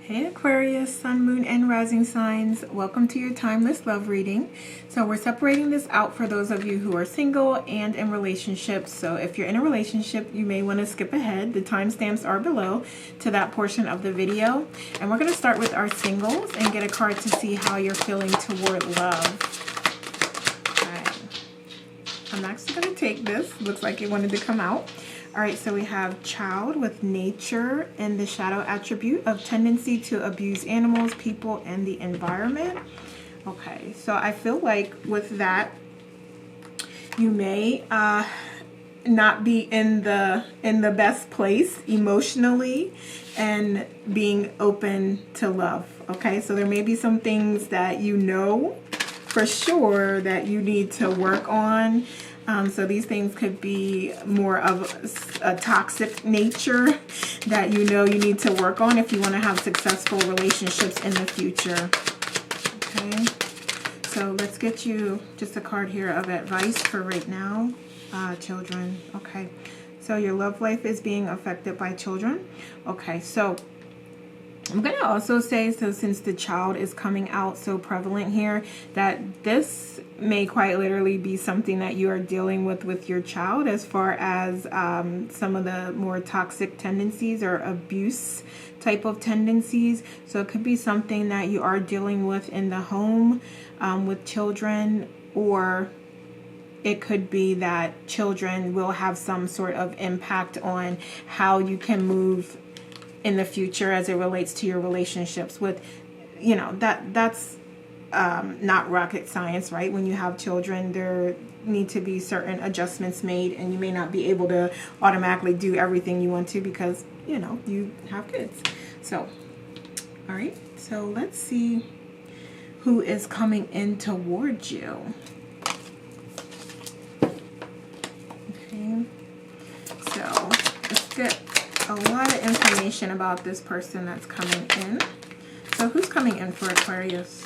Hey Aquarius, Sun, Moon, and Rising signs. Welcome to your timeless love reading. So we're separating this out for those of you who are single and in relationships. So if you're in a relationship, you may want to skip ahead. The timestamps are below to that portion of the video. And we're going to start with our singles and get a card to see how you're feeling toward love. Okay. I'm actually going to take this. Looks like it wanted to come out. All right, so we have child with nature and the shadow attribute of tendency to abuse animals, people, and the environment. Okay, so I feel like with that, you may not be in the best place emotionally and being open to love. Okay, so there may be some things that you know for sure that you need to work on. So these things could be more of a toxic nature that you know you need to work on if you want to have successful relationships in the future. Okay, so let's get you just a card here of advice for right now, children. Okay, so your love life is being affected by children. Okay, so I'm going to also say, so since the child is coming out so prevalent here, that this may quite literally be something that you are dealing with your child as far as some of the more toxic tendencies or abuse type of tendencies. So it could be something that you are dealing with in the home with children, or it could be that children will have some sort of impact on how you can move in the future as it relates to your relationships with, you know, that's not rocket science, right? When you have children, there need to be certain adjustments made, and you may not be able to automatically do everything you want to because, you know, you have kids. So, all right, so let's see who is coming in towards you. Okay, so let's get a lot of information about this person that's coming in. So who's coming in for Aquarius?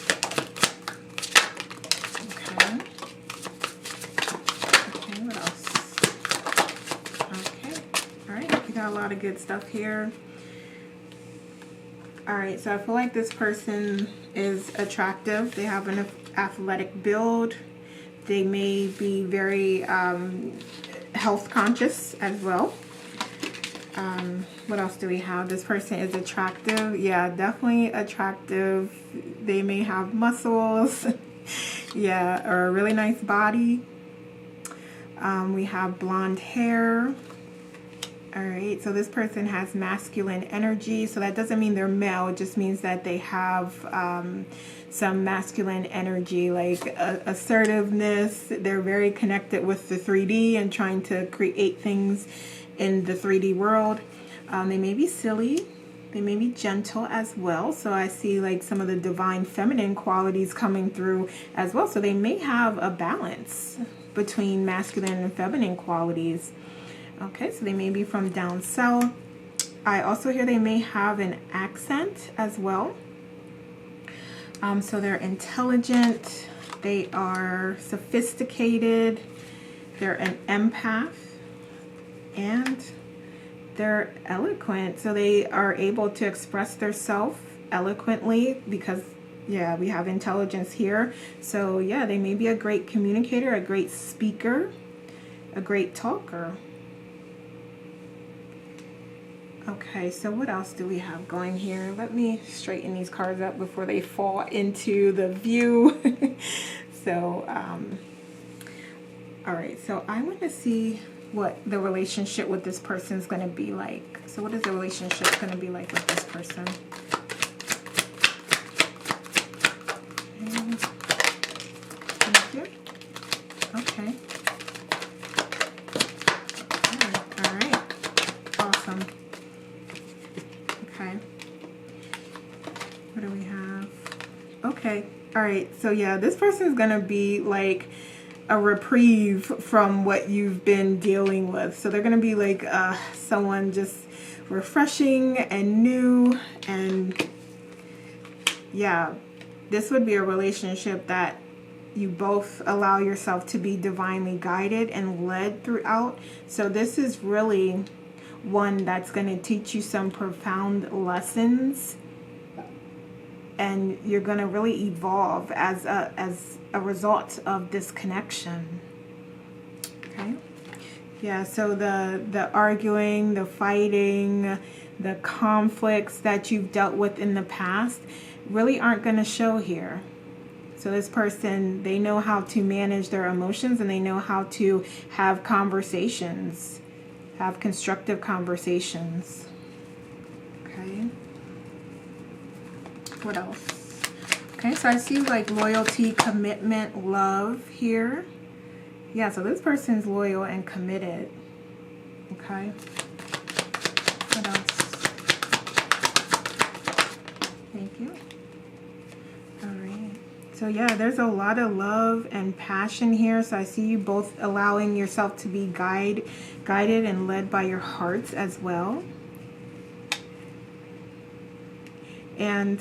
Okay. Okay, what else? Okay. All right, you got a lot of good stuff here. All right, so I feel like this person is attractive. They have an athletic build. They may be very health conscious as well. What else do we have? This person is attractive. Yeah, definitely attractive. They may have muscles. Yeah, or a really nice body. We have blonde hair. All right, so this person has masculine energy. So that doesn't mean they're male. It just means that they have some masculine energy, like assertiveness. They're very connected with the 3D and trying to create things in the 3D world. They may be silly. They may be gentle as well. So I see like some of the divine feminine qualities coming through as well. So they may have a balance between masculine and feminine qualities. Okay, so they may be from down south. I also hear they may have an accent as well. So they're intelligent. They are sophisticated. They're an empath. And they're eloquent, so they are able to express themselves eloquently because, yeah, we have intelligence here. So yeah, they may be a great communicator, a great speaker, a great talker. Okay, so what else do we have going here? Let me straighten these cards up before they fall into the view. So all right, so I want to see what the relationship with this person is going to be like. So what is the relationship going to be like with this person? Thank you. Okay. All right. Awesome. Okay. What do we have? Okay. All right. So yeah, this person is going to be like a reprieve from what you've been dealing with. So they're going to be like someone just refreshing and new. And yeah, this would be a relationship that you both allow yourself to be divinely guided and led throughout. So this is really one that's going to teach you some profound lessons and you're going to really evolve as a result of this connection. Okay. Yeah, so the arguing, the fighting, the conflicts that you've dealt with in the past really aren't going to show here. So this person, they know how to manage their emotions, and they know how to have conversations, have constructive conversations. Okay. What else? Okay, so I see like loyalty, commitment, love here. Yeah, so this person's loyal and committed. Okay. What else? Thank you. All right. So yeah, there's a lot of love and passion here. So I see you both allowing yourself to be guided and led by your hearts as well. And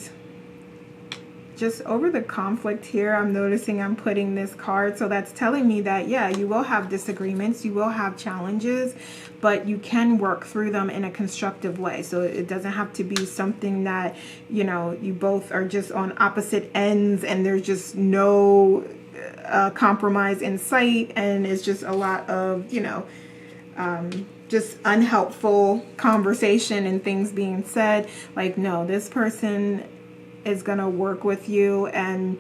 just over the conflict here, I'm noticing I'm putting this card. So that's telling me that, yeah, you will have disagreements, you will have challenges, but you can work through them in a constructive way. So it doesn't have to be something that, you know, you both are just on opposite ends and there's just no compromise in sight, and it's just a lot of, you know, just unhelpful conversation and things being said. Like, no, this person is going to work with you, and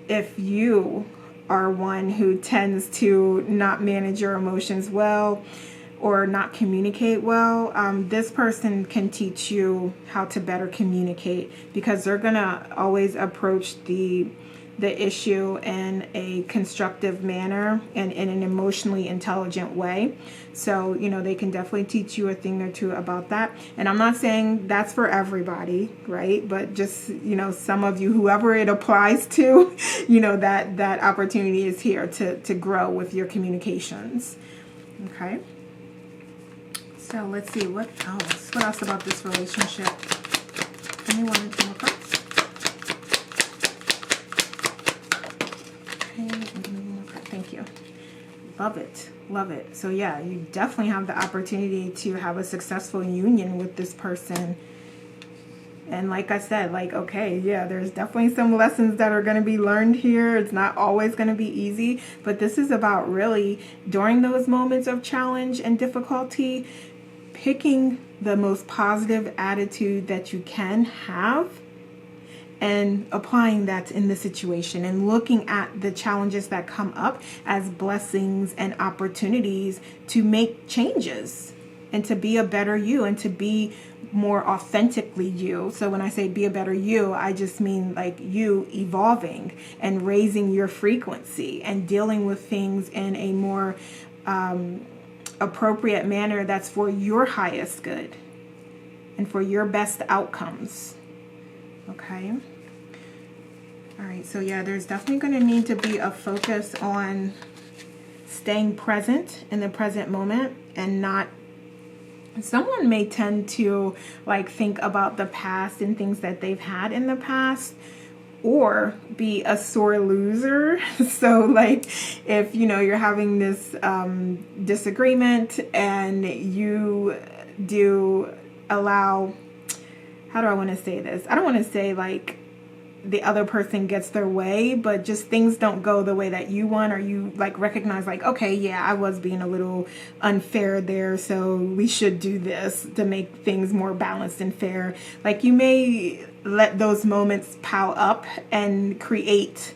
if you are one who tends to not manage your emotions well or not communicate well, this person can teach you how to better communicate, because they're going to always approach the issue in a constructive manner and in an emotionally intelligent way. So, you know, they can definitely teach you a thing or two about that. And I'm not saying that's for everybody, right? But just, you know, some of you, whoever it applies to, you know, that opportunity is here to grow with your communications. Okay. So let's see, what else? What else about this relationship? Give me one or two more cards. Thank you. Love it. Love it. So yeah, you definitely have the opportunity to have a successful union with this person. And like I said, like, okay, yeah, there's definitely some lessons that are going to be learned here. It's not always going to be easy, but this is about really, during those moments of challenge and difficulty, picking the most positive attitude that you can have and applying that in the situation, and looking at the challenges that come up as blessings and opportunities to make changes and to be a better you and to be more authentically you. So when I say be a better you, I just mean like you evolving and raising your frequency and dealing with things in a more appropriate manner that's for your highest good and for your best outcomes. Okay. All right. So yeah, there's definitely going to need to be a focus on staying present in the present moment, and not, someone may tend to like think about the past and things that they've had in the past, or be a sore loser. So like, if, you know, you're having this disagreement and you do allow, how do I want to say this? I don't want to say like the other person gets their way, but just things don't go the way that you want, or you like recognize like, okay, yeah, I was being a little unfair there, so we should do this to make things more balanced and fair. Like, you may let those moments pile up and create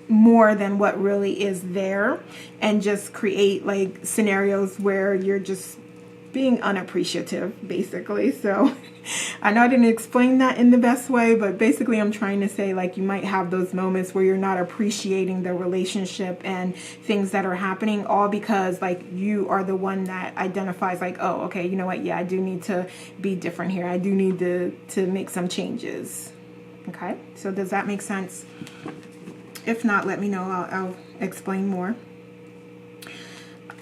more than what really is there, and just create like scenarios where you're just being unappreciative, basically. So I know I didn't explain that in the best way, but basically I'm trying to say, like, you might have those moments where you're not appreciating the relationship and things that are happening, all because like you are the one that identifies like, oh, okay, you know what, yeah, I do need to be different here, I do need to make some changes. Okay, so does that make sense? If not, let me know, I'll explain more.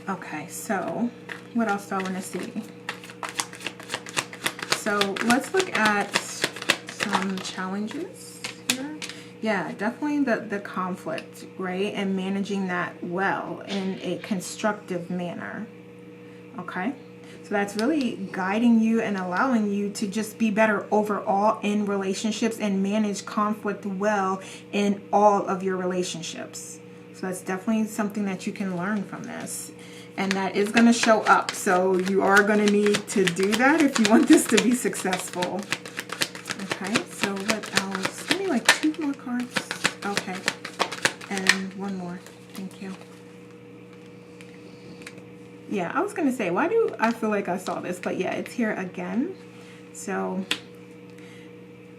Okay, so what else do I want to see? So let's look at some challenges here. Yeah, definitely the conflict, right? And managing that well in a constructive manner. Okay, So that's really guiding you and allowing you to just be better overall in relationships and manage conflict well in all of your relationships. So that's definitely something that you can learn from this. And that is going to show up. So you are going to need to do that if you want this to be successful. Okay, so what else? Give me like 2 more cards. Okay, and 1 more. Thank you. Yeah, I was going to say, why do I feel like I saw this? But yeah, it's here again. So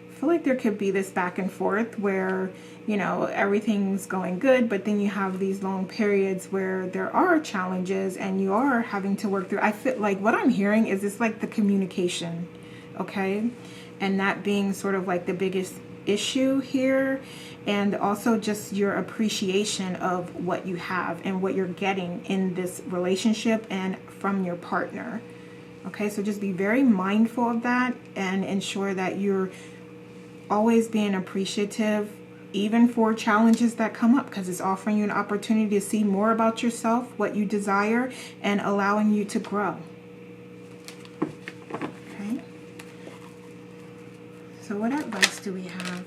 I feel like there could be this back and forth where, you know, everything's going good, but then you have these long periods where there are challenges and you are having to work through. I feel like what I'm hearing is it's like the communication, okay? And that being sort of like the biggest issue here, and also just your appreciation of what you have and what you're getting in this relationship and from your partner. Okay, so just be very mindful of that and ensure that you're always being appreciative, even for challenges that come up, because it's offering you an opportunity to see more about yourself, what you desire, and allowing you to grow. Okay. So what advice do we have?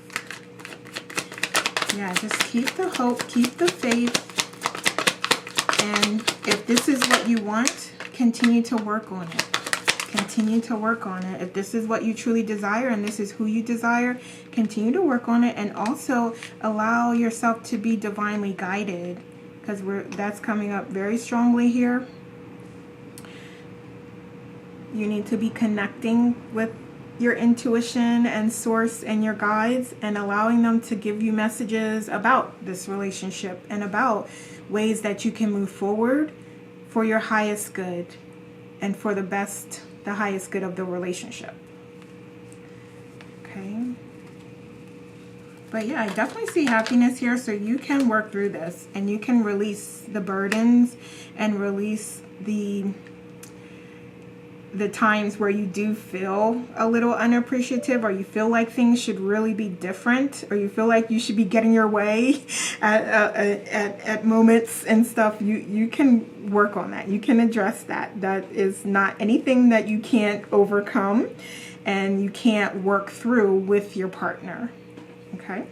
Yeah, just keep the hope, keep the faith, and if this is what you want, continue to work on it. Continue to work on it. If this is what you truly desire and this is who you desire, continue to work on it, and also allow yourself to be divinely guided, because that's coming up very strongly here. You need to be connecting with your intuition and source and your guides, and allowing them to give you messages about this relationship and about ways that you can move forward for your highest good and for the highest good of the relationship. Okay. But yeah, I definitely see happiness here, so you can work through this and you can release the burdens and release the times where you do feel a little unappreciative, or you feel like things should really be different, or you feel like you should be getting your way at moments and stuff. You can work on that. You can address that. That is not anything that you can't overcome and you can't work through with your partner. Okay?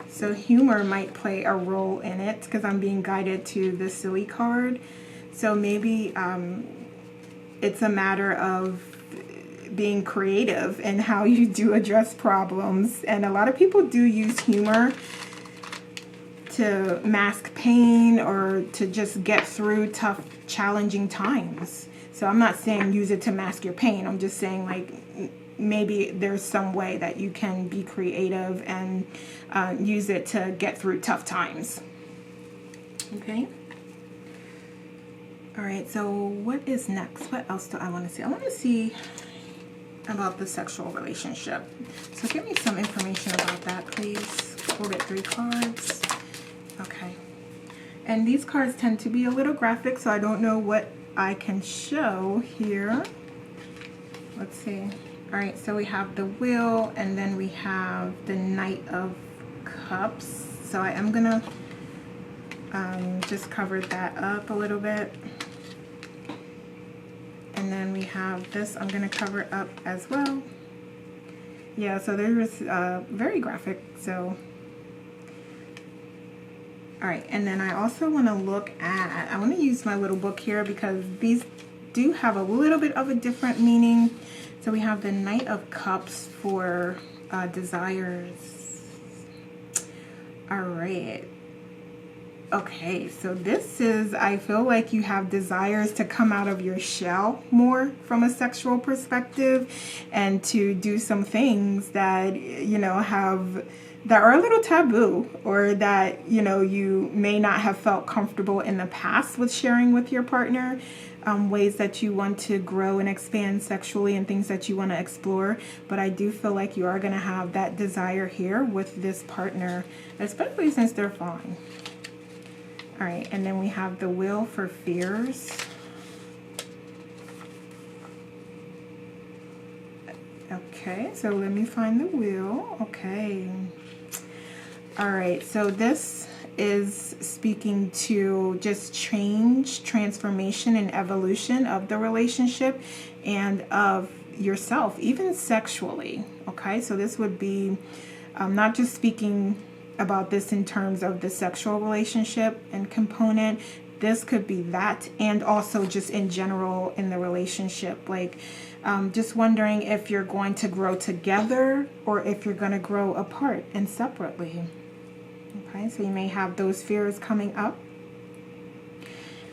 So humor might play a role in it, because I'm being guided to the silly card. So maybe it's a matter of being creative in how you do address problems. And a lot of people do use humor to mask pain or to just get through tough, challenging times. So I'm not saying use it to mask your pain. I'm just saying, like, maybe there's some way that you can be creative and use it to get through tough times. Okay? All right, so what is next? What else do I want to see? I want to see about the sexual relationship. So give me some information about that, please. We'll get 3 cards. Okay. And these cards tend to be a little graphic, so I don't know what I can show here. Let's see. All right, so we have the Wheel, and then we have the Knight of Cups. So I am going to just cover that up a little bit. And then we have this, I'm going to cover up as well. Yeah, so there's very graphic. So, all right, and then I also want to look at, I want to use my little book here because these do have a little bit of a different meaning. So we have the Knight of Cups for desires. All right. Okay, so this is, I feel like you have desires to come out of your shell more from a sexual perspective, and to do some things that, you know, that are a little taboo, or that, you know, you may not have felt comfortable in the past with sharing with your partner. Ways that you want to grow and expand sexually and things that you want to explore. But I do feel like you are going to have that desire here with this partner, especially since they're fine. All right, and then we have the Wheel for fears. Okay, so let me find the Wheel. Okay. All right, so this is speaking to just change, transformation, and evolution of the relationship and of yourself, even sexually. Okay, so this would be not just speaking about this in terms of the sexual relationship and component. This could be that, and also just in general in the relationship, like just wondering if you're going to grow together or if you're going to grow apart and separately. Okay, so you may have those fears coming up.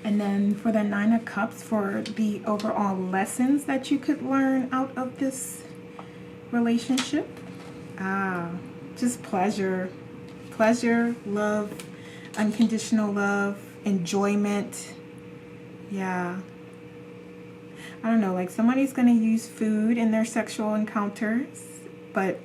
And then for the Nine of Cups, for the overall lessons that you could learn out of this relationship, just pleasure, love, unconditional love, enjoyment. Yeah, I don't know, like somebody's going to use food in their sexual encounters, but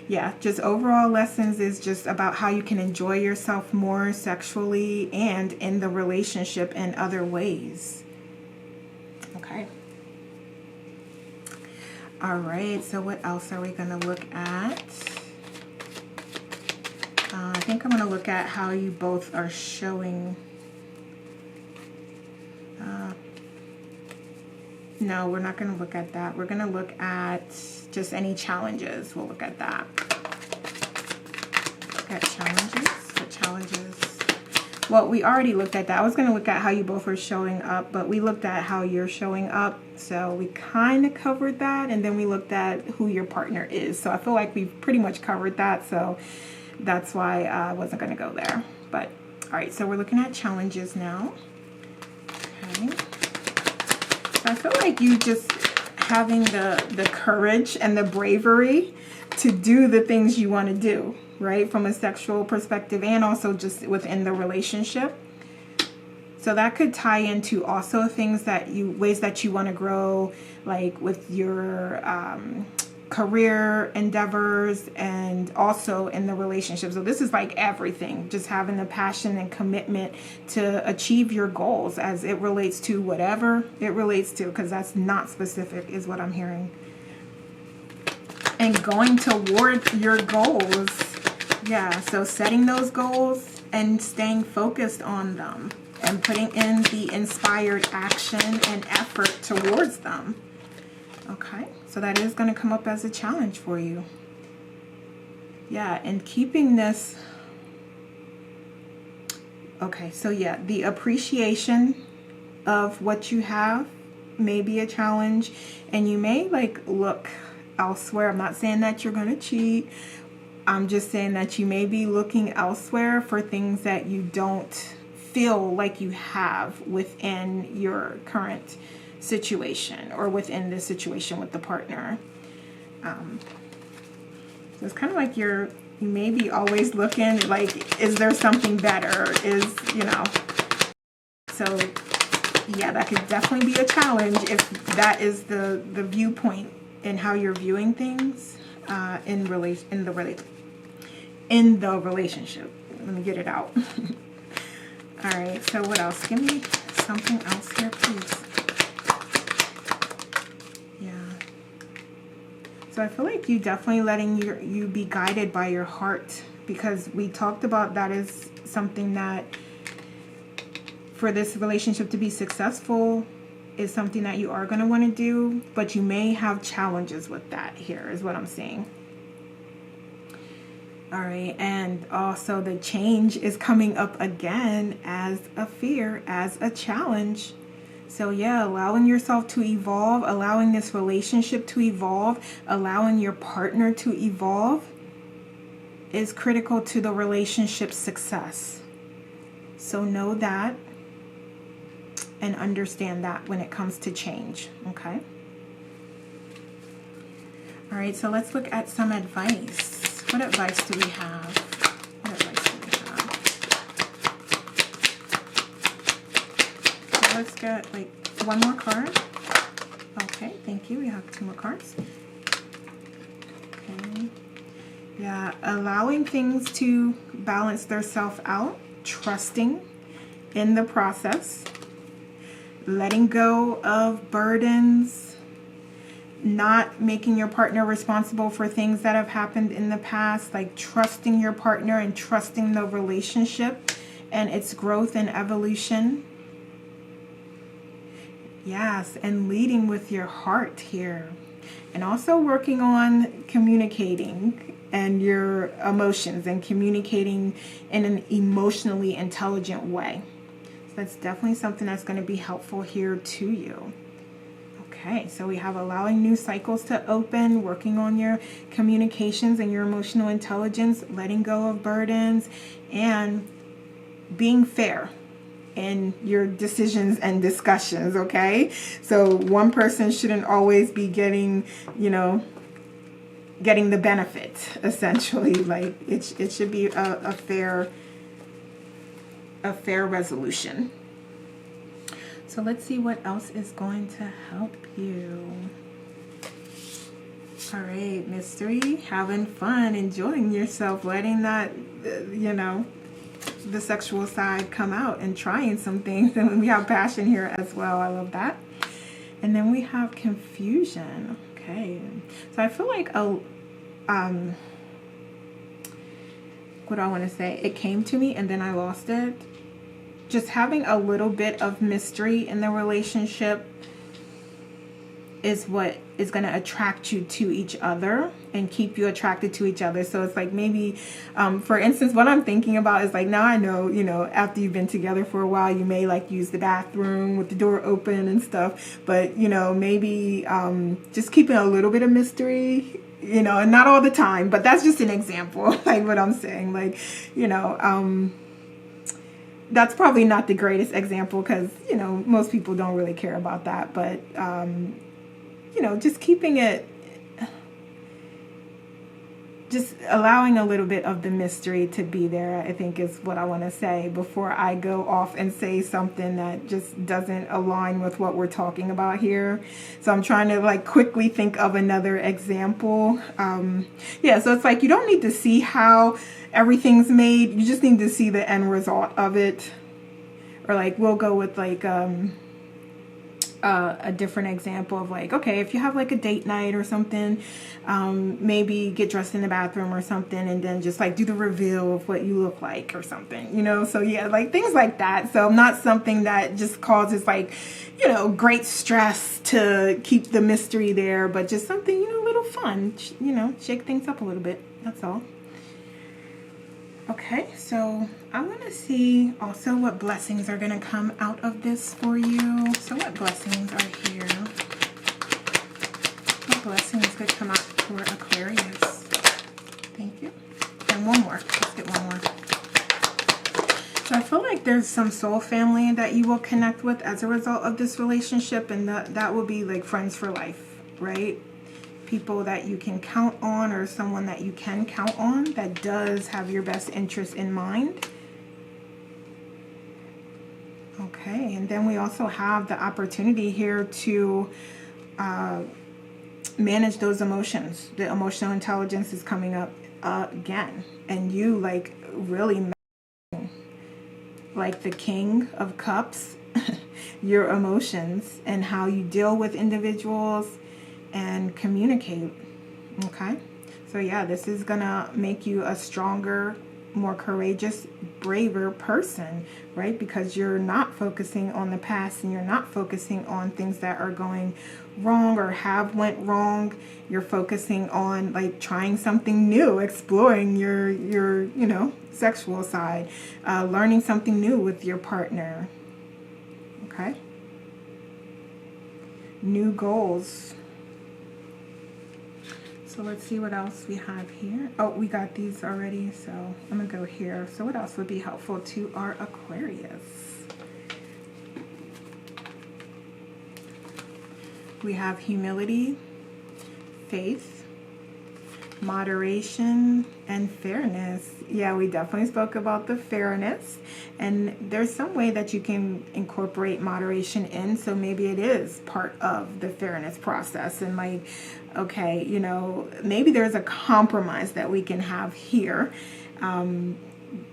yeah, just overall lessons is just about how you can enjoy yourself more sexually and in the relationship in other ways. Okay. All right, so what else are we going to look at? I think I'm going to look at how you both are showing. No, we're not going to look at that. We're going to look at just any challenges. We'll look at that. Look at challenges. What challenges? Well, we already looked at that. I was going to look at how you both are showing up, but we looked at how you're showing up. So we kind of covered that. And then we looked at who your partner is. So I feel like we've pretty much covered that. So that's why I wasn't going to go there. But all right, so we're looking at challenges now. Okay. So I feel like you just having the courage and the bravery to do the things you want to do, right? From a sexual perspective and also just within the relationship. So that could tie into also things that ways that you want to grow, like with your career endeavors and also in the relationship. So this is like everything, just having the passion and commitment to achieve your goals as it relates to whatever it relates to, because that's not specific is what I'm hearing. And going toward your goals. Yeah, so setting those goals and staying focused on them and putting in the inspired action and effort towards them. Okay, so that is going to come up as a challenge for you. Yeah, and keeping this. Okay, so yeah, the appreciation of what you have may be a challenge, and you may like look elsewhere. I'm not saying that you're going to cheat. I'm just saying that you may be looking elsewhere for things that you don't feel like you have within your current situation or within this situation with the partner. So it's kind of like you may be always looking like, is there something better? So yeah, that could definitely be a challenge if that is the viewpoint in how you're viewing things in the relationship. Let me get it out. All right, so what else? Give me something else here, please. So I feel like you definitely letting you be guided by your heart, because we talked about that is something that for this relationship to be successful is something that you are going to want to do, but you may have challenges with that here is what I'm seeing. All right, and also the change is coming up again as a fear, as a challenge. So yeah, allowing yourself to evolve, allowing this relationship to evolve, allowing your partner to evolve is critical to the relationship's success. So know that and understand that when it comes to change, okay? All right, so let's look at some advice. What advice do we have? Let's get like one more card. Okay, thank you. We have 2 more cards. Okay. Yeah, allowing things to balance themselves out, trusting in the process, letting go of burdens, not making your partner responsible for things that have happened in the past, like trusting your partner and trusting the relationship and its growth and evolution. Yes, and leading with your heart here. And also working on communicating and your emotions and communicating in an emotionally intelligent way. So that's definitely something that's going to be helpful here to you. Okay, so we have allowing new cycles to open, working on your communications and your emotional intelligence, letting go of burdens, and being fair in your decisions and discussions, okay? So one person shouldn't always be getting, getting the benefit, essentially. Like it should be a fair resolution. So let's see what else is going to help you. All right, mystery, having fun, enjoying yourself, letting that, the sexual side come out and trying some things. And we have passion here as well. I love that. And then we have confusion. Okay. So I feel like what do I want to say? It came to me and then I lost it. Just having a little bit of mystery in the relationship is what is going to attract you to each other and keep you attracted to each other. So it's like maybe, for instance, what I'm thinking about is like, now I know, after you've been together for a while, you may like use the bathroom with the door open and stuff. But, maybe just keeping a little bit of mystery, and not all the time. But that's just an example, like what I'm saying. Like, that's probably not the greatest example because, most people don't really care about that. But, just keeping it, just allowing a little bit of the mystery to be there, I think is what I want to say before I go off and say something that just doesn't align with what we're talking about here. So I'm trying to like quickly think of another example. So it's like you don't need to see how everything's made. You just need to see the end result of it. Or like we'll go with like a different example of like, okay, if you have like a date night or something, maybe get dressed in the bathroom or something and then just like do the reveal of what you look like or something, so yeah, like things like that. So not something that just causes like, great stress to keep the mystery there, but just something, a little fun, shake things up a little bit. That's all. Okay, so I want to see also what blessings are going to come out of this for you. So what blessings are here? What blessings could come out for Aquarius? Thank you. And one more. Let's get one more. So I feel like there's some soul family that you will connect with as a result of this relationship, and that will be like friends for life, right? People that you can count on, or someone that you can count on that does have your best interest in mind. Okay, and then we also have the opportunity here to manage those emotions. The emotional intelligence is coming up again, and you like really like the King of Cups, your emotions and how you deal with individuals and communicate. Okay, so yeah, this is gonna make you a stronger, more courageous, braver person, right? Because you're not focusing on the past and you're not focusing on things that are going wrong or have went wrong. You're focusing on like trying something new, exploring your sexual side, learning something new with your partner. Okay, new goals. So let's see what else we have here. Oh, we got these already, so I'm gonna go here. So what else would be helpful to our Aquarius? We have humility, faith, moderation, and fairness. Yeah, we definitely spoke about the fairness, and there's some way that you can incorporate moderation in, so maybe it is part of the fairness process. And like, okay, maybe there's a compromise that we can have here,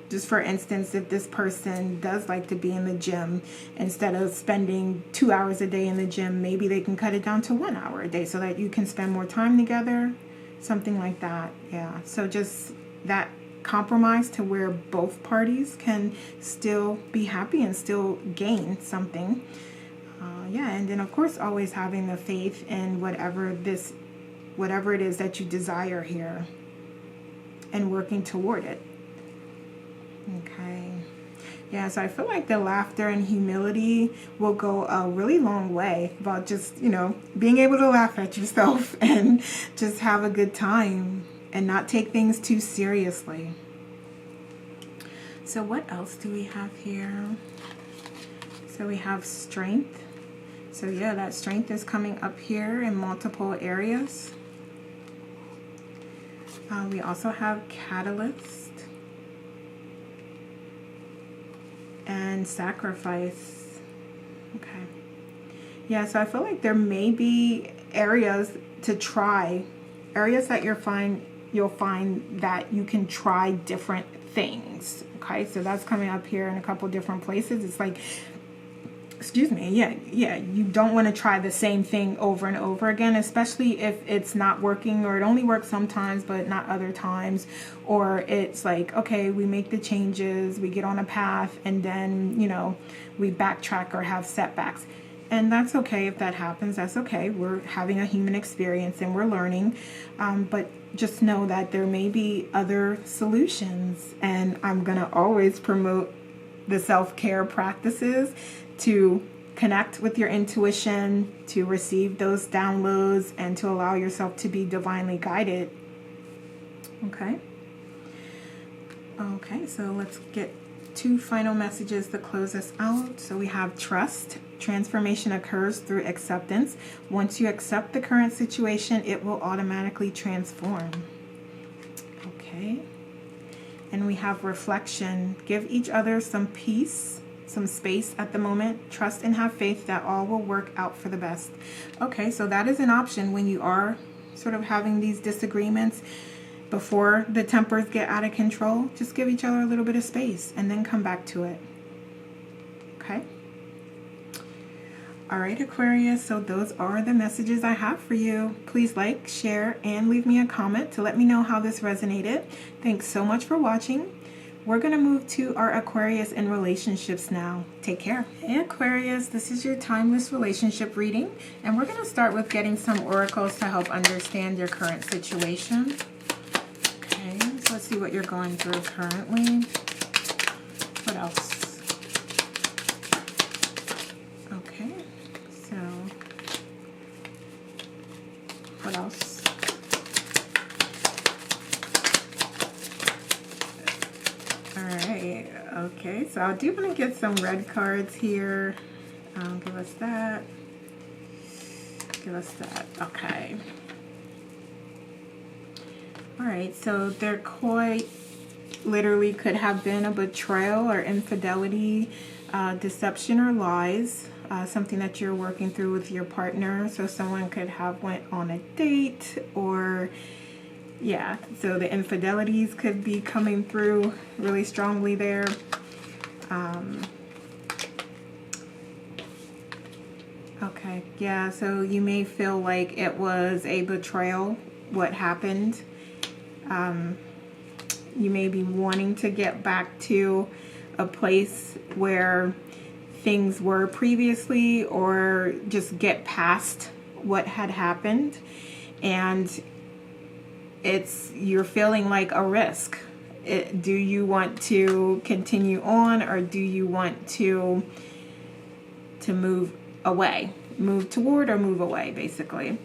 just for instance, if this person does like to be in the gym, instead of spending 2 hours a day in the gym, maybe they can cut it down to 1 hour a day so that you can spend more time together, something like that. Yeah, so just that compromise to where both parties can still be happy and still gain something. Yeah, and then of course always having the faith in whatever it is that you desire here and working toward it. Okay. Yeah, so I feel like the laughter and humility will go a really long way about just, being able to laugh at yourself and just have a good time and not take things too seriously. So what else do we have here? So we have strength. So yeah, that strength is coming up here in multiple areas. We also have catalyst and sacrifice. Okay. Yeah, so I feel like there may be areas to try, areas that you'll find that you can try different things. Okay, so that's coming up here in a couple different places. It's like, excuse me, yeah, you don't want to try the same thing over and over again, especially if it's not working, or it only works sometimes but not other times, or it's like, okay, we make the changes, we get on a path, and then we backtrack or have setbacks. And that's okay if that happens. That's okay. We're having a human experience and we're learning, but just know that there may be other solutions, and I'm gonna always promote the self-care practices to connect with your intuition, to receive those downloads, and to allow yourself to be divinely guided. Okay. Okay, so let's get 2 final messages to close us out. So we have trust. Transformation occurs through acceptance. Once you accept the current situation, it will automatically transform. Okay. And we have reflection. Give each other some peace, some space at the moment. Trust and have faith that all will work out for the best. Okay, so that is an option when you are sort of having these disagreements. Before the tempers get out of control, just give each other a little bit of space and then come back to it. Okay? All right, Aquarius, so those are the messages I have for you. Please like, share, and leave me a comment to let me know how this resonated. Thanks so much for watching. We're going to move to our Aquarius in relationships now. Take care. Hey, Aquarius, this is your timeless relationship reading, and we're going to start with getting some oracles to help understand your current situation. Okay, so let's see what you're going through currently. What else? Okay, so what else? All right, okay, so I do want to get some red cards here. Give us that. Give us that. Okay. All right, so there quite literally could have been a betrayal or infidelity, deception or lies, something that you're working through with your partner. So someone could have went on a date, or yeah, so the infidelities could be coming through really strongly there. Okay, yeah, so you may feel like it was a betrayal, what happened. You may be wanting to get back to a place where things were previously, or just get past what had happened, and you're feeling like a risk. Do you want to continue on, or do you want to move away, move toward, or move away, basically?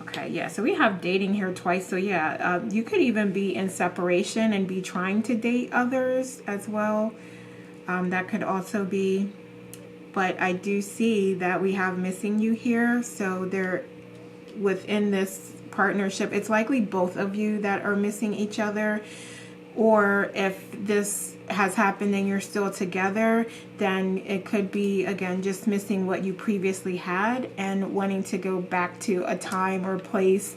Okay, yeah, so we have dating here twice. So yeah, you could even be in separation and be trying to date others as well. That could also be, but I do see that we have missing you here. So there, within this partnership, it's likely both of you that are missing each other. Or if this has happened and you're still together, then it could be, again, just missing what you previously had and wanting to go back to a time or place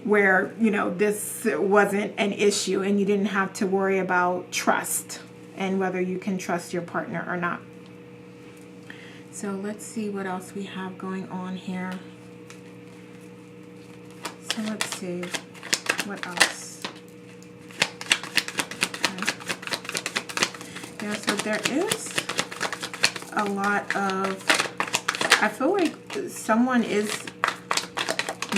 where, you know, this wasn't an issue and you didn't have to worry about trust and whether you can trust your partner or not. So let's see what else we have going on here. So let's see what else. Okay. Yeah, so there is a lot of, I feel like someone is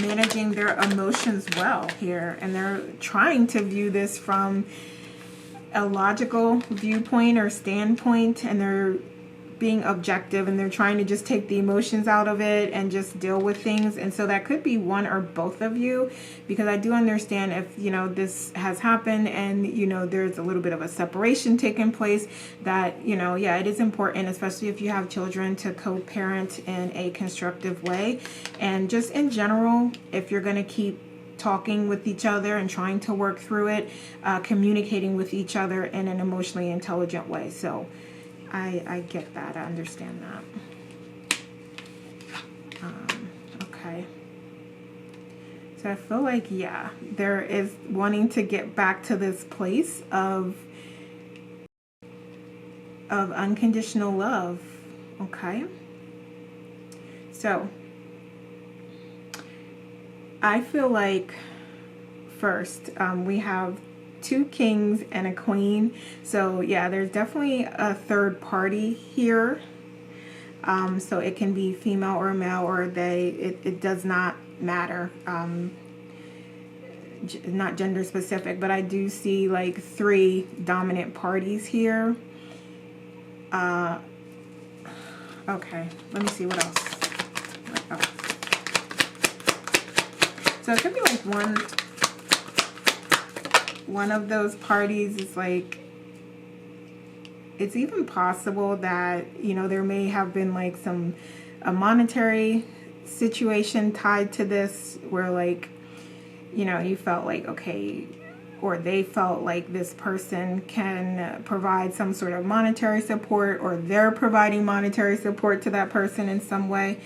managing their emotions well here, and they're trying to view this from a logical viewpoint or standpoint, and they're being objective, and they're trying to just take the emotions out of it and just deal with things. And so that could be one or both of you, because I do understand if, you know, this has happened and, you know, there's a little bit of a separation taking place, that, you know, yeah, it is important, especially if you have children, to co-parent in a constructive way. And just in general, if you're going to keep talking with each other and trying to work through it, communicating with each other in an emotionally intelligent way. So I get that. I understand that. Okay. So I feel like, yeah, there is wanting to get back to this place of unconditional love. Okay. So I feel like first, we have 2 kings and a queen. So yeah, there's definitely a third party here. So it can be female or male, or they, it does not matter. Not gender specific, but I do see like 3 dominant parties here. Okay, let me see what else. Oh. So it could be like one of those parties is like, it's even possible that, you know, there may have been like a monetary situation tied to this, where like, you know, you felt like, okay, or they felt like this person can provide some sort of monetary support, or they're providing monetary support to that person in some way.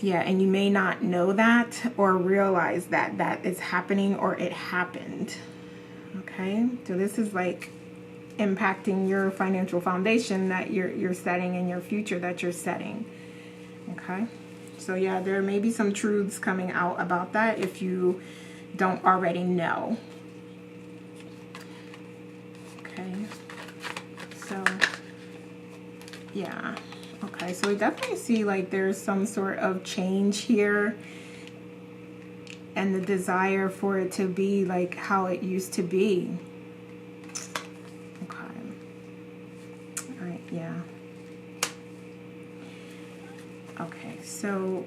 Yeah, and you may not know that or realize that that is happening, or it happened. Okay, so this is like impacting your financial foundation that you're setting, in your future that you're setting. Okay, so yeah, there may be some truths coming out about that if you don't already know. Okay, so yeah. Okay, so we definitely see like there's some sort of change here, and the desire for it to be like how it used to be. Okay. All right, yeah. Okay, so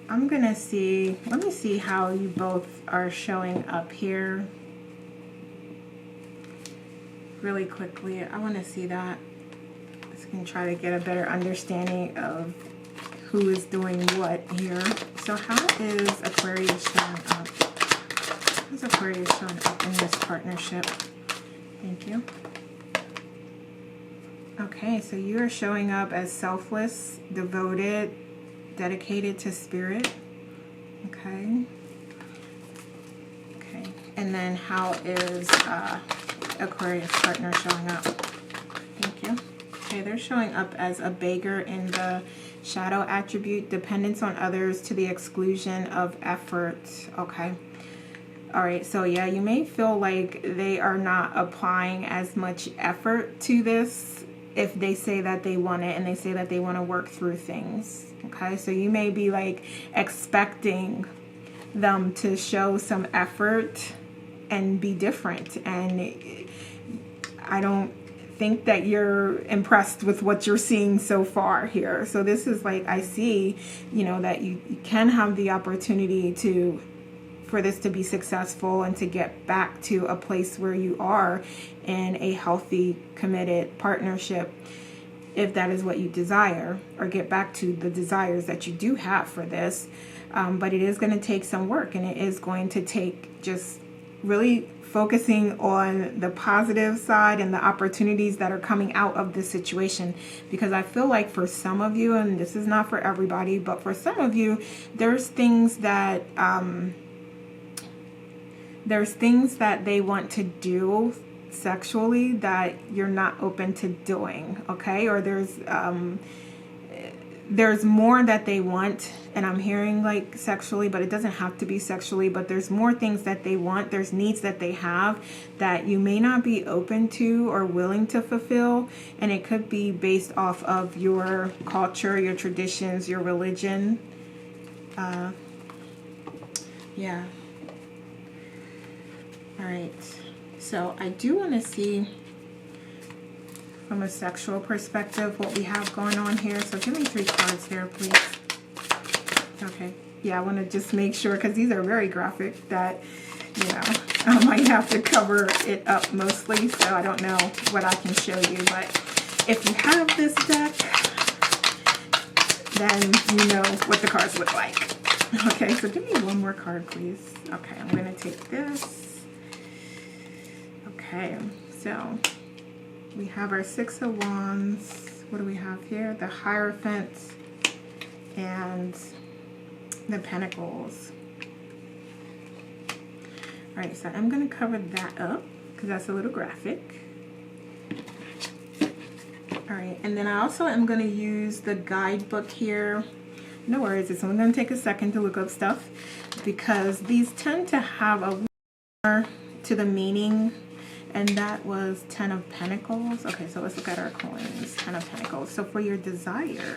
I'm gonna see, let me see how you both are showing up here really quickly. I want to see that. Can try to get a better understanding of who is doing what here. So how is Aquarius showing up? How is Aquarius showing up in this partnership? Thank you. Okay, so you are showing up as selfless, devoted, dedicated to spirit. Okay. Okay. And then how is Aquarius partner showing up? Thank you. Okay, they're showing up as a beggar in the shadow attribute, dependence on others to the exclusion of effort. Okay. All right, so yeah, you may feel like they are not applying as much effort to this if they say that they want it and they say that they want to work through things. Okay, so you may be like expecting them to show some effort and be different, and I don't think that you're impressed with what you're seeing so far here. So this is like, I see, you know, that you can have the opportunity for this to be successful and to get back to a place where you are in a healthy, committed partnership, if that is what you desire, or get back to the desires that you do have for this. But it is going to take some work, and it is going to take just really focusing on the positive side and the opportunities that are coming out of this situation, because I feel like for some of you, and this is not for everybody, but for some of you, there's things that they want to do sexually that you're not open to doing, okay? Or there's more that they want, and I'm hearing like sexually, but it doesn't have to be sexually, but there's more things that they want, there's needs that they have that you may not be open to or willing to fulfill, and it could be based off of your culture, your traditions, your religion. Yeah. All right. So I do want to see from a sexual perspective what we have going on here. So give me 3 cards there, please. Okay. Yeah, I want to just make sure, because these are very graphic, that, you know, I might have to cover it up mostly. So I don't know what I can show you. But if you have this deck, then you know what the cards look like. Okay, so give me 1 more card, please. Okay, I'm going to take this. Okay, so we have our 6 of Wands. What do we have here? The Hierophant and the Pentacles. All right, so I'm going to cover that up because that's a little graphic. All right, and then I also am going to use the guidebook here. No worries, it's only going to take a second to look up stuff, because these tend to have a more to the meaning. And that was 10 of Pentacles. Okay, so let's look at our coins. 10 of Pentacles. So for your desires.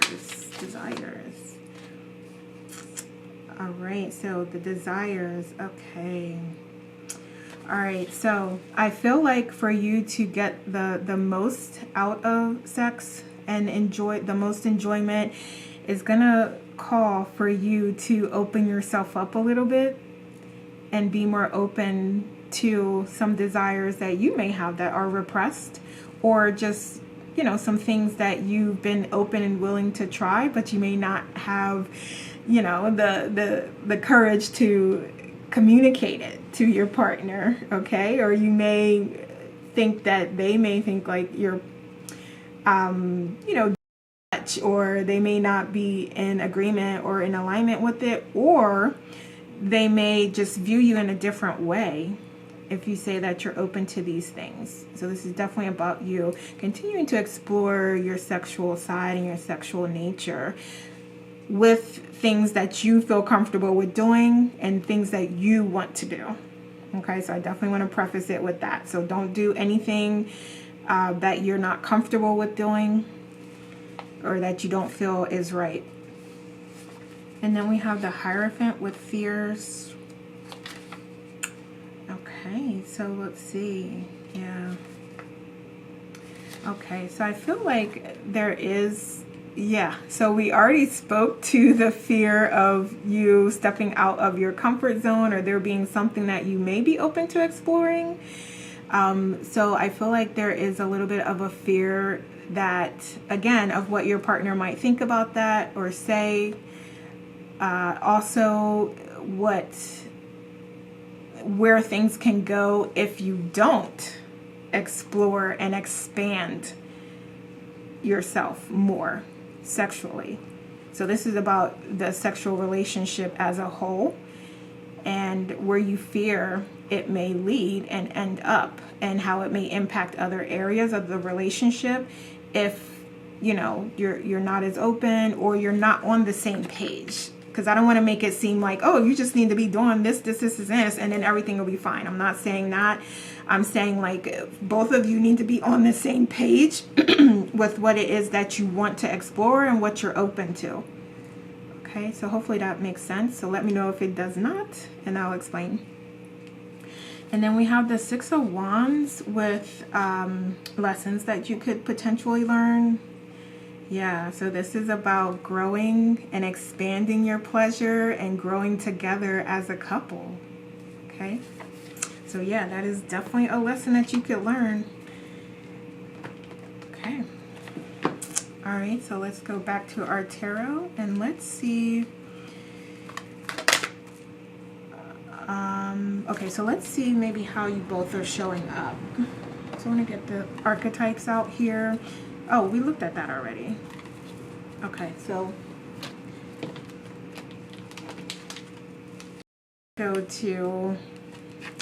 All right, so the desires. Okay. All right, so I feel like for you to get the most out of sex and enjoy the most enjoyment is going to call for you to open yourself up a little bit and be more open to some desires that you may have that are repressed, or just, you know, some things that you've been open and willing to try, but you may not have, you know, the courage to communicate it to your partner, okay? Or you may think that they may think like you're, you know, or they may not be in agreement or in alignment with it, or they may just view you in a different way if you say that you're open to these things. So this is definitely about you continuing to explore your sexual side and your sexual nature with things that you feel comfortable with doing and things that you want to do. Okay, so I definitely want to preface it with that. So don't do anything that you're not comfortable with doing or that you don't feel is right. And then we have the Hierophant with fears. Okay, so let's see. Yeah. Okay, so I feel like there is, yeah. So we already spoke to the fear of you stepping out of your comfort zone, or there being something that you may be open to exploring. So I feel like there is a little bit of a fear that, again, of what your partner might think about that or say. Also, where things can go if you don't explore and expand yourself more sexually. So this is about the sexual relationship as a whole, and where you fear it may lead and end up, and how it may impact other areas of the relationship if, you know, you're not as open, or you're not on the same page. Because I don't want to make it seem like, oh, you just need to be doing this, and then everything will be fine. I'm not saying that. I'm saying like both of you need to be on the same page with what it is that you want to explore and what you're open to. Okay, so hopefully that makes sense. So let me know if it does not, and I'll explain. And then we have the 6 of Wands with lessons that you could potentially learn. Yeah, so this is about growing and expanding your pleasure and growing together as a couple. Okay, so yeah, that is definitely a lesson that you could learn. Okay, all right, so let's go back to our tarot and let's see. Okay, so let's see maybe how you both are showing up. So I want to get the archetypes out here. Oh, we looked at that already. Okay, so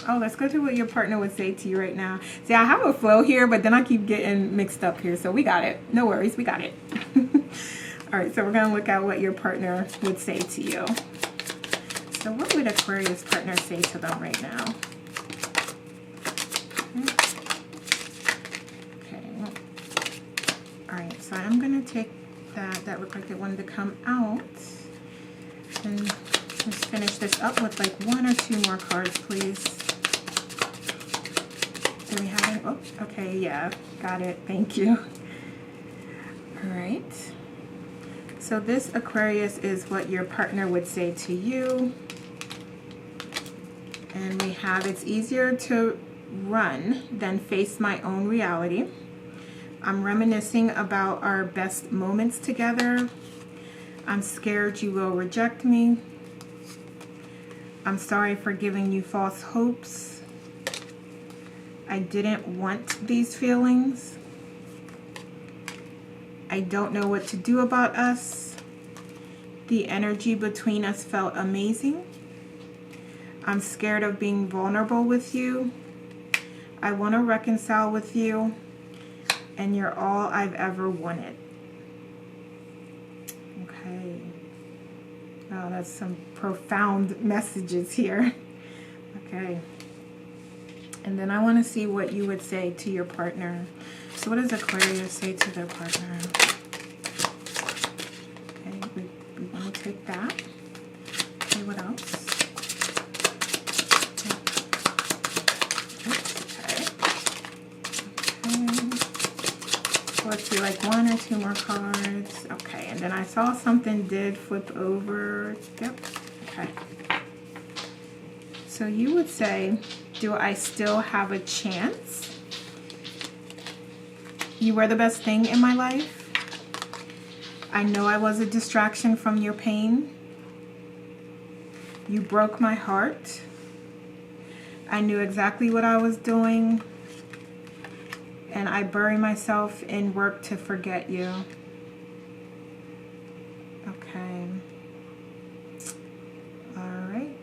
let's go to what your partner would say to you right now. See, I have a flow here, but then I keep getting mixed up here, so we got it. No worries, we got it. All right, so we're going to look at what your partner would say to you. So what would Aquarius partner say to them right now? Okay. All right, so I'm going to take that looked like it wanted to come out. And just finish this up with like 1 or 2 more cards, please. Do we have it? Oh, okay, yeah, got it. Thank you. All right. So this Aquarius is what your partner would say to you. And we have, it's easier to run than face my own reality. I'm reminiscing about our best moments together. I'm scared you will reject me. I'm sorry for giving you false hopes. I didn't want these feelings. I don't know what to do about us. The energy between us felt amazing. I'm scared of being vulnerable with you. I want to reconcile with you, and you're all I've ever wanted. Okay. Oh, that's some profound messages here. Okay. And then I want to see what you would say to your partner. So what does Aquarius say to their partner? Okay, we want to take that. Okay, what else? Let's see, like 1 or 2 more cards. Okay, and then I saw something did flip over. Yep. Okay. So you would say, do I still have a chance? You were the best thing in my life. I know I was a distraction from your pain. You broke my heart. I knew exactly what I was doing. And I bury myself in work to forget you. Okay. All right.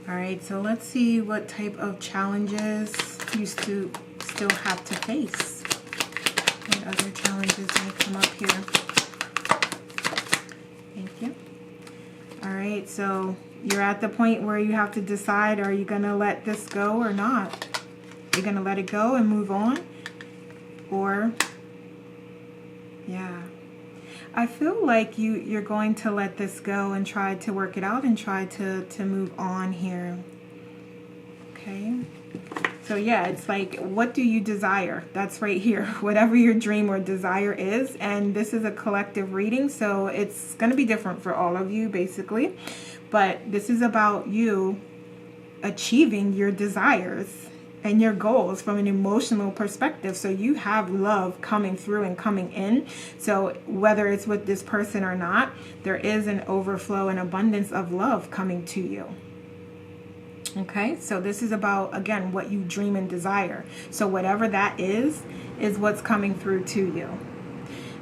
All right, so let's see what type of challenges you still have to face. What other challenges may come up here? Thank you. All right, so you're at the point where you have to decide, are you going to let this go or not? You're going to let it go and move on? Or, yeah. I feel like you're going to let this go and try to work it out and try to move on here. Okay. So yeah, it's like, what do you desire? That's right here. Whatever your dream or desire is. And this is a collective reading, so it's going to be different for all of you, basically. But this is about you achieving your desires and your goals from an emotional perspective. So you have love coming through and coming in. So whether it's with this person or not, there is an overflow and abundance of love coming to you. Okay, so this is about, again, what you dream and desire. So whatever that is what's coming through to you.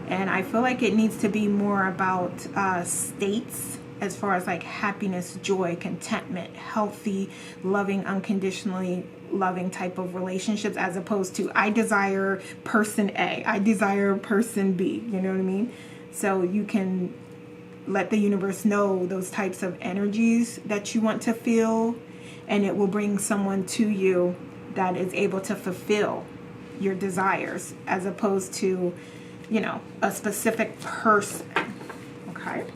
And I feel like it needs to be more about states, as far as like happiness, joy, contentment, healthy, loving, unconditionally loving type of relationships, as opposed to I desire person A, I desire person B, you know what I mean? So you can let the universe know those types of energies that you want to feel, and it will bring someone to you that is able to fulfill your desires, as opposed to, you know, a specific person. Okay.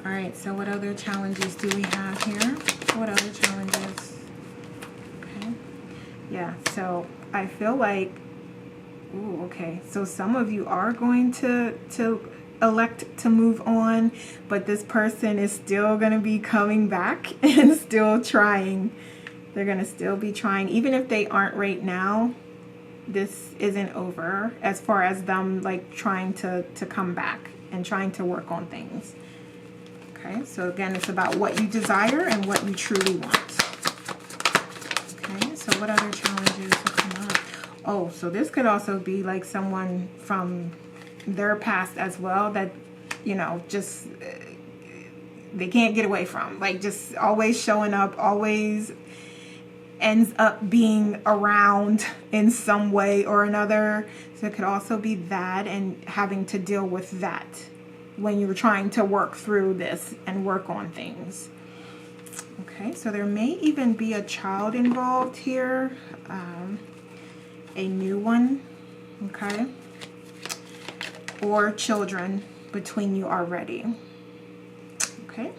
All right, so what other challenges do we have here? What other challenges? Okay. Yeah, so I feel like, ooh, okay. So some of you are going to elect to move on, but this person is still going to be coming back and still trying. They're going to still be trying, even if they aren't right now. this isn't over as far as them like trying to come back and trying to work on things. Okay, so again, it's about what you desire and what you truly want. Okay, so what other challenges will come up? Oh, so this could also be like someone from their past as well that, you know, just they can't get away from. Like just always showing up, always ends up being around in some way or another. So it could also be that, and having to deal with that when you're trying to work through this and work on things. Okay, so there may even be a child involved here, a new one, okay, or children between you already. Okay,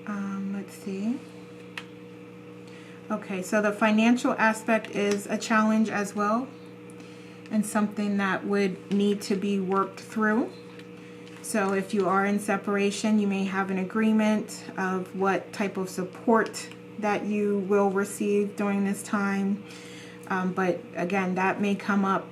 let's see. Okay, so the financial aspect is a challenge as well, and something that would need to be worked through. So if you are in separation, you may have an agreement of what type of support that you will receive during this time. But again, that may come up.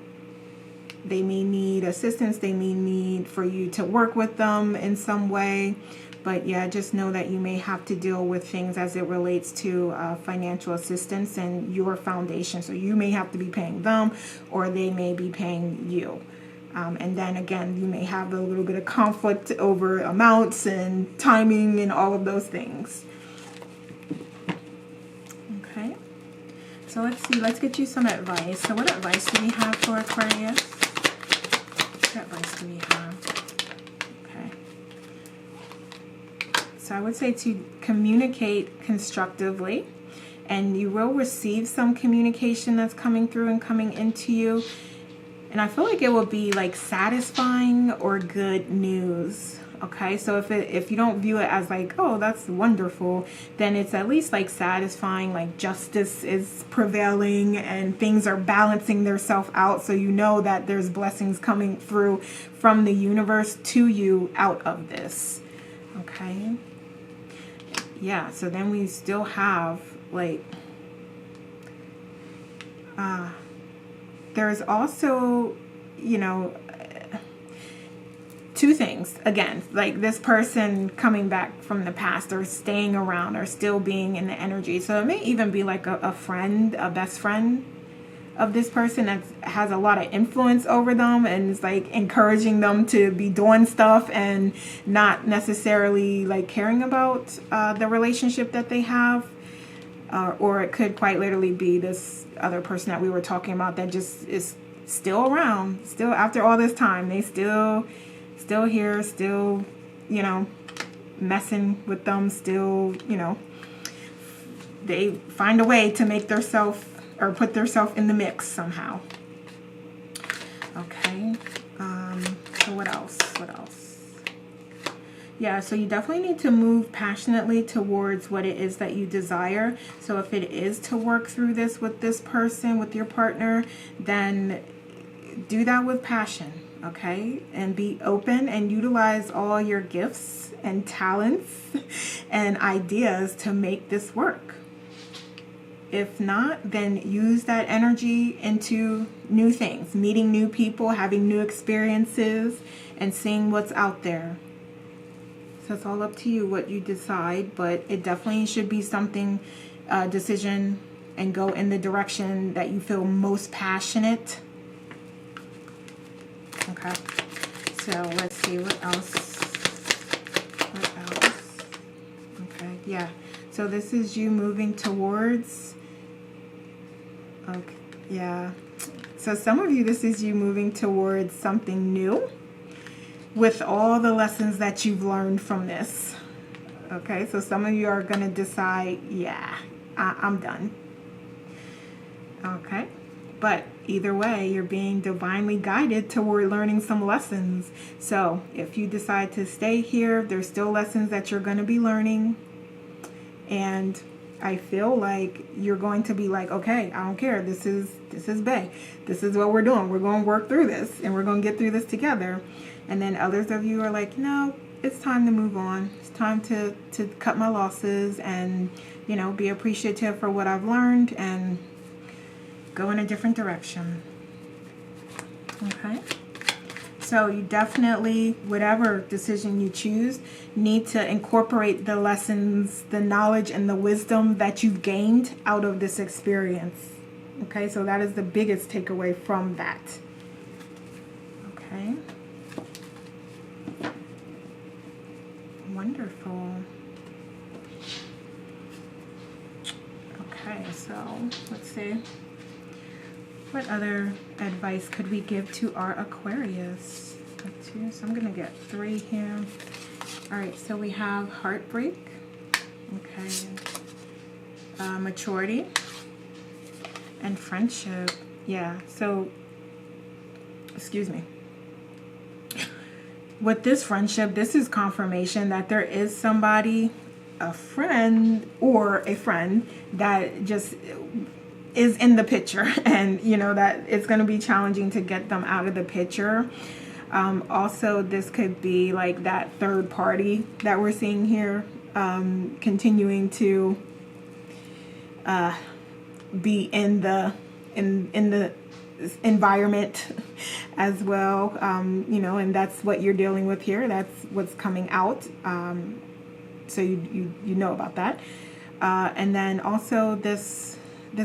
They may need assistance. They may need for you to work with them in some way. But yeah, just know that you may have to deal with things as it relates to financial assistance and your foundation. So you may have to be paying them, or they may be paying you. And then again, you may have a little bit of conflict over amounts and timing and all of those things. Okay. So let's see. Let's get you some advice. So what advice do we have for Aquarius? What advice do we have? Okay. So I would say to communicate constructively, and you will receive some communication that's coming through and coming into you. And I feel like it will be like satisfying or good news. Okay, so if you don't view it as like, oh, that's wonderful, then it's at least like satisfying, like justice is prevailing and things are balancing themselves out. So you know that there's blessings coming through from the universe to you out of this. Okay. Yeah, so then we still have like there's also, you know, two things. Again, like this person coming back from the past or staying around or still being in the energy. So it may even be like a friend, a best friend of this person that has a lot of influence over them and is like encouraging them to be doing stuff and not necessarily like caring about the relationship that they have. Or it could quite literally be this other person that we were talking about that just is still around, still after all this time. They still here, still, you know, messing with them, still, you know, they find a way to make themselves or put themselves in the mix somehow. Okay. So what else? Yeah, so you definitely need to move passionately towards what it is that you desire. So if it is to work through this with this person, with your partner, then do that with passion, okay? And be open and utilize all your gifts and talents and ideas to make this work. If not, then use that energy into new things, meeting new people, having new experiences, and seeing what's out there. So it's all up to you what you decide, but it definitely should be something, decision, and go in the direction that you feel most passionate. Okay, so let's see what else. Okay, yeah, so this is you moving towards, okay, yeah, so some of you, this is you moving towards something new with all the lessons that you've learned from this. Okay, so some of you are going to decide, yeah, I'm done. Okay, but either way, you're being divinely guided toward learning some lessons. So if you decide to stay here, there's still lessons that you're going to be learning. And I feel like you're going to be like, okay, I don't care. This is bae. This is what we're doing. We're going to work through this and we're going to get through this together. And then others of you are like, no, it's time to move on. It's time to cut my losses and, you know, be appreciative for what I've learned and go in a different direction. Okay? So you definitely, whatever decision you choose, need to incorporate the lessons, the knowledge, and the wisdom that you've gained out of this experience. Okay, so that is the biggest takeaway from that. Okay. Wonderful. Okay, so let's see. What other advice could we give to our Aquarius? So I'm going to get 3 here. All right, so we have heartbreak. Okay. Maturity. And friendship. Yeah, so, excuse me. With this friendship, this is confirmation that there is somebody, a friend or a friend, that just is in the picture, and you know that it's going to be challenging to get them out of the picture. Also, this could be like that third party that we're seeing here, continuing to be in the environment as well, you know, and that's what you're dealing with here. That's what's coming out. So you know about that, and then also this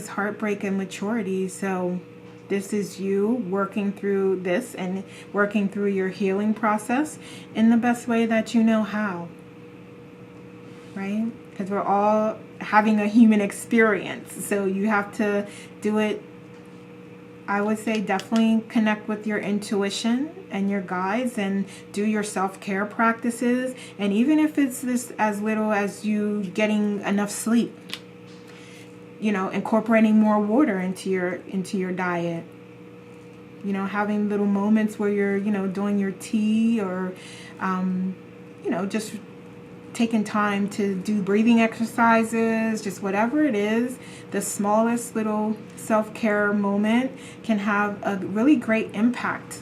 heartbreak and maturity. So this is you working through this and working through your healing process in the best way that you know how, right? Because we're all having a human experience, so you have to do it. I would say definitely connect with your intuition and your guides, and do your self-care practices. And even if it's this as little as you getting enough sleep, you know, incorporating more water into your diet, you know, having little moments where you're, you know, doing your tea, or you know, just taking time to do breathing exercises, just whatever it is. The smallest little self-care moment can have a really great impact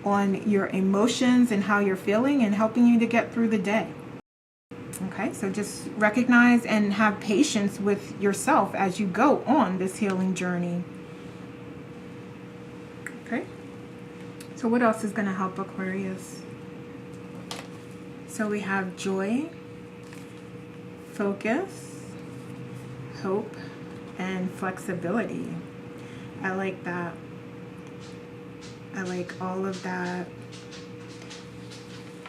on your emotions and how you're feeling, and helping you to get through the day. Okay, so just recognize and have patience with yourself as you go on this healing journey. Okay, so what else is going to help Aquarius? So we have joy, focus, hope, and flexibility. I like that. I like all of that.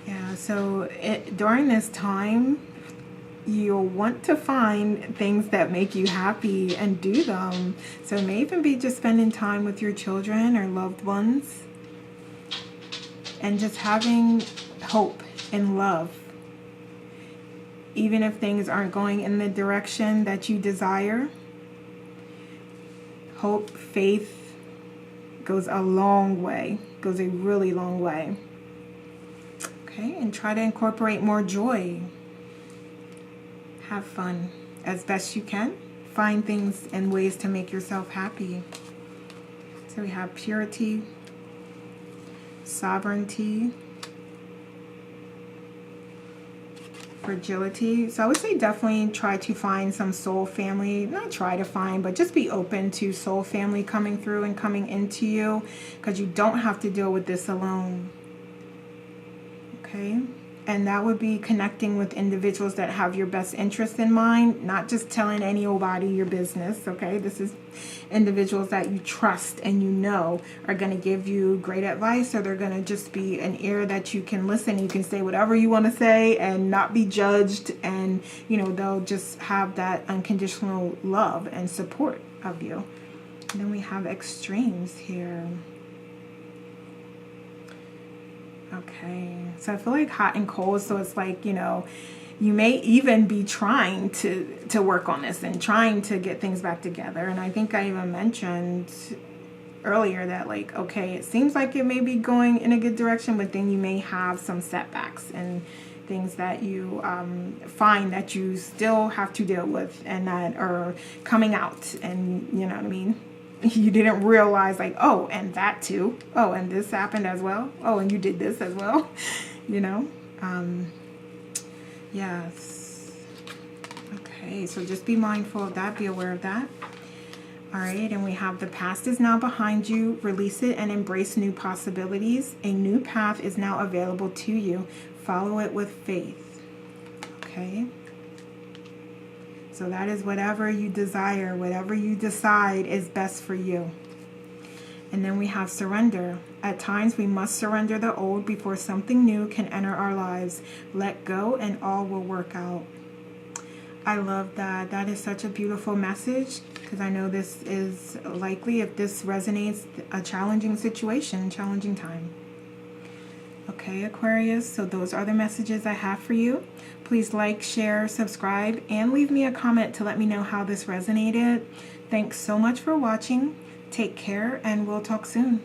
Yeah, so during this time, you'll want to find things that make you happy and do them. So it may even be just spending time with your children or loved ones, and just having hope and love. Even if things aren't going in the direction that you desire, hope, faith goes a long way, goes a really long way. Okay, and try to incorporate more joy. Have fun as best you can. Find things and ways to make yourself happy. So we have purity, sovereignty, fragility. So I would say definitely try to find some soul family. Not try to find, but just be open to soul family coming through and coming into you, because you don't have to deal with this alone. Okay, and that would be connecting with individuals that have your best interest in mind, not just telling anybody your business. Okay, this is individuals that you trust and you know are going to give you great advice, or they're going to just be an ear that you can listen. You can say whatever you want to say and not be judged, and you know, they'll just have that unconditional love and support of you. And then we have extremes here. Okay, so I feel like hot and cold. So it's like, you know, you may even be trying to work on this and trying to get things back together. And I think I even mentioned earlier that, like, okay, it seems like it may be going in a good direction, but then you may have some setbacks and things that you find that you still have to deal with, and that are coming out, and you know what I mean? You didn't realize, like, oh, and that too. Oh, and this happened as well. Oh, and you did this as well. You know? Yes. Okay, so just be mindful of that. Be aware of that. All right, and we have the past is now behind you. Release it and embrace new possibilities. A new path is now available to you. Follow it with faith. Okay. So that is whatever you desire, whatever you decide is best for you. And then we have surrender. At times we must surrender the old before something new can enter our lives. Let go and all will work out. I love that. That is such a beautiful message, because I know this is likely, if this resonates, a challenging situation, challenging time. Okay, Aquarius, so those are the messages I have for you. Please like, share, subscribe, and leave me a comment to let me know how this resonated. Thanks so much for watching. Take care, and we'll talk soon.